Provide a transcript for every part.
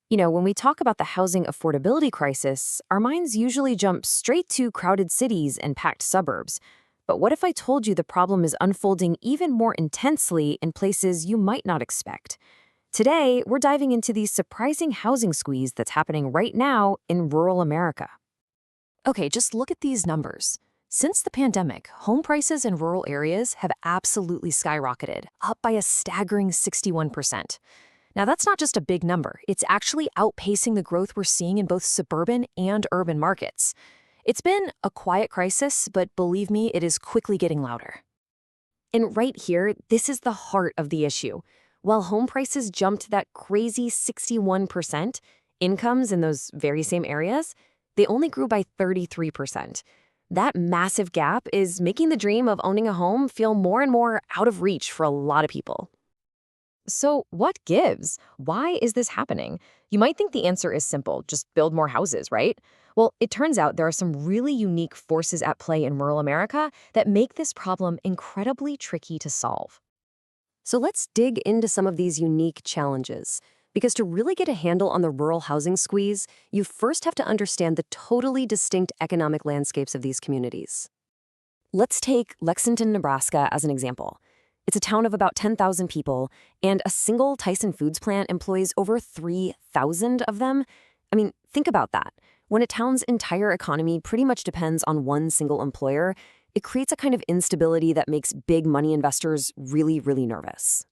When we talk about the housing affordability crisis, our minds usually jump straight to crowded cities and packed suburbs. But what if I told you the problem is unfolding even more intensely in places you might not expect? Today, we're diving into the surprising housing squeeze that's happening right now in rural America. Okay, just look at these numbers. Since the pandemic, home prices in rural areas have absolutely skyrocketed, up by a staggering 61%. Now, that's not just a big number. It's actually outpacing the growth we're seeing in both suburban and urban markets. It's been a quiet crisis, but believe me, it is quickly getting louder. And right here, this is the heart of the issue. While home prices jumped that crazy 61%, incomes in those very same areas, they only grew by 33%. That massive gap is making the dream of owning a home feel more and more out of reach for a lot of people. So, what gives? Why is this happening? You might think the answer is simple, just build more houses, right? Well, it turns out there are some really unique forces at play in rural America that make this problem incredibly tricky to solve. So, let's dig into some of these unique challenges. Because to really get a handle on the rural housing squeeze, you first have to understand the totally distinct economic landscapes of these communities. Let's take Lexington, Nebraska as an example. It's a town of about 10,000 people, and a single Tyson Foods plant employs over 3,000 of them. I mean, think about that. When a town's entire economy pretty much depends on one single employer, it creates a kind of instability that makes big money investors really, really nervous.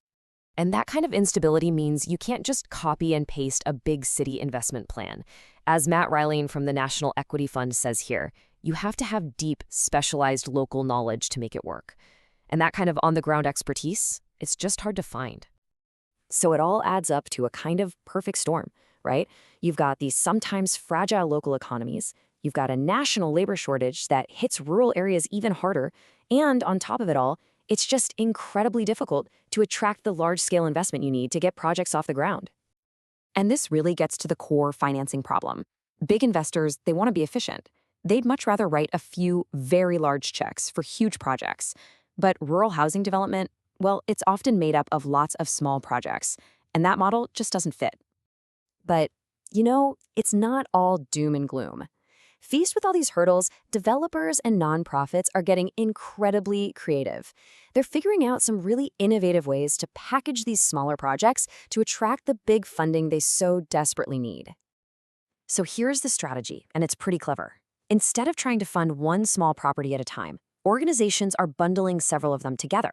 And that kind of instability means you can't just copy and paste a big city investment plan. As Matt Riley from the National Equity Fund says here, you have to have deep, specialized local knowledge to make it work. And that kind of on-the-ground expertise, it's just hard to find. So it all adds up to a kind of perfect storm, right? You've got these sometimes fragile local economies, you've got a national labor shortage that hits rural areas even harder, and on top of it all, it's just incredibly difficult to attract the large-scale investment you need to get projects off the ground. And this really gets to the core financing problem. Big investors, they want to be efficient. They'd much rather write a few very large checks for huge projects. But rural housing development, well, it's often made up of lots of small projects, and that model just doesn't fit. But, it's not all doom and gloom. Faced with all these hurdles, developers and nonprofits are getting incredibly creative. They're figuring out some really innovative ways to package these smaller projects to attract the big funding they so desperately need. So here's the strategy, and it's pretty clever. Instead of trying to fund one small property at a time, organizations are bundling several of them together.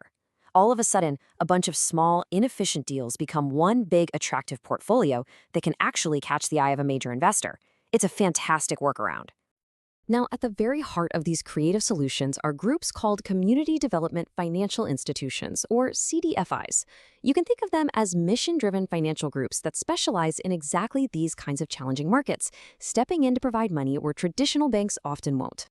All of a sudden, a bunch of small, inefficient deals become one big, attractive portfolio that can actually catch the eye of a major investor. It's a fantastic workaround. Now, at the very heart of these creative solutions are groups called Community Development Financial Institutions, or CDFIs. You can think of them as mission-driven financial groups that specialize in exactly these kinds of challenging markets, stepping in to provide money where traditional banks often won't.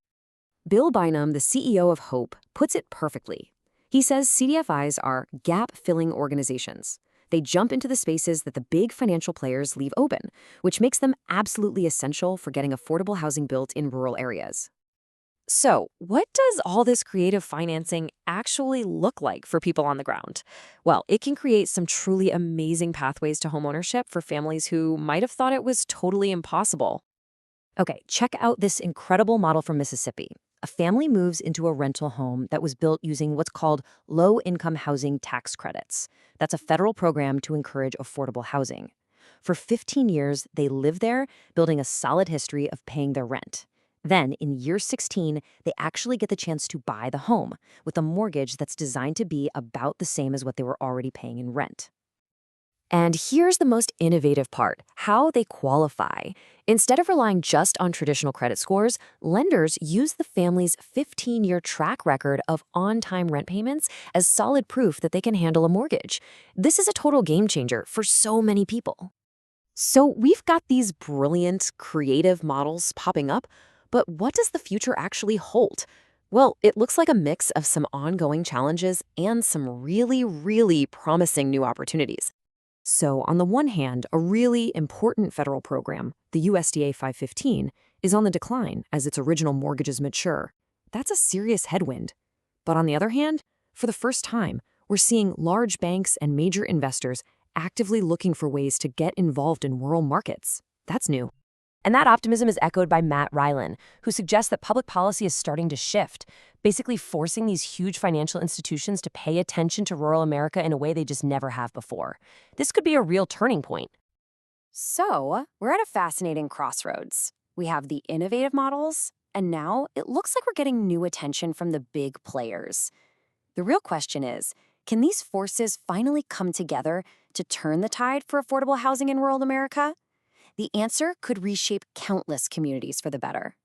Bill Bynum, the CEO of Hope, puts it perfectly. He says CDFIs are gap-filling organizations. They jump into the spaces that the big financial players leave open, which makes them absolutely essential for getting affordable housing built in rural areas. So, what does all this creative financing actually look like for people on the ground? Well, it can create some truly amazing pathways to homeownership for families who might have thought it was totally impossible. Okay, check out this incredible model from Mississippi. A family moves into a rental home that was built using what's called low-income housing tax credits. That's a federal program to encourage affordable housing. For 15 years, they live there, building a solid history of paying their rent. Then, in year 16, they actually get the chance to buy the home with a mortgage that's designed to be about the same as what they were already paying in rent. And here's the most innovative part, how they qualify. Instead of relying just on traditional credit scores, lenders use the family's 15-year track record of on-time rent payments as solid proof that they can handle a mortgage. This is a total game changer for so many people. So we've got these brilliant, creative models popping up, but what does the future actually hold? Well, it looks like a mix of some ongoing challenges and some really, really promising new opportunities. So, on the one hand, a really important federal program, the USDA 515, is on the decline as its original mortgages mature. That's a serious headwind. But on the other hand, for the first time, we're seeing large banks and major investors actively looking for ways to get involved in rural markets. That's new. And that optimism is echoed by Matt Rylan, who suggests that public policy is starting to shift, basically forcing these huge financial institutions to pay attention to rural America in a way they just never have before. This could be a real turning point. So, we're at a fascinating crossroads. We have the innovative models, and now it looks like we're getting new attention from the big players. The real question is, can these forces finally come together to turn the tide for affordable housing in rural America? The answer could reshape countless communities for the better.